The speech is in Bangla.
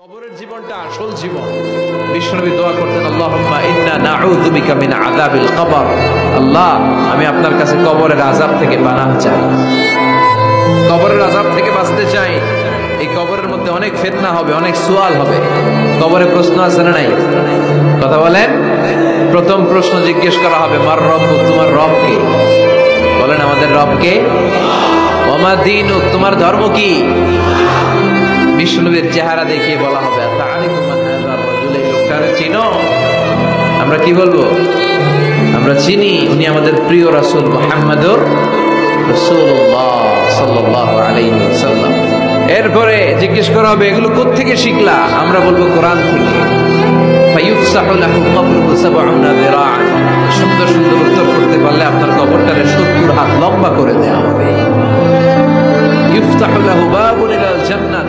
কবরের জীবনটা আসল জীবন। বিশ্বনবী দোয়া করতেন, আল্লাহুম্মা ইন্না নাউযু বিকা মিন আযাবিল কবর। আল্লাহ, আমি আপনার কাছে কবরের আযাব থেকে পানাহ চাই, কবরের আযাব থেকে বাঁচতে চাই। এই কবরের মধ্যে অনেক ফিতনা হবে, অনেক সুয়াল হবে। কবরে প্রশ্ন আছে না নাই? কথা বলেন। প্রথম প্রশ্ন জিজ্ঞেস করা হবে, মার রব্বুক, তোমার রব কে? বলেন, আমাদের রব কে? ওয়া মা দীনুক, তোমার ধর্ম কি? বিষ্ণুবীর চেহারা দেখিয়ে বলা হবে, তাআরিফু মান হাযা রাজুল, এই লোকটারে চিনো? আমরা কি বলবো? আমরা চিনি, উনি আমাদের প্রিয় রাসূল মুহাম্মদুর রাসূলুল্লাহ সাল্লাল্লাহু আলাইহি ওয়াসাল্লাম। এরপরে জিজ্ঞেস করা হবে, এগুলো কোত্থেকে শিখলা? আমরা বলবো কোরআন থেকে। ফায়ুফসাহু লাহু কবরুহু ৭০ যিরাআন। সুন্দর সুন্দর উত্তর করতে পারলে আপনার কবরটারে ৭০ হাত লম্বা করে দেওয়া হবে। ইফতাহু লাহু বাবুন ইলাল জান্নাহ,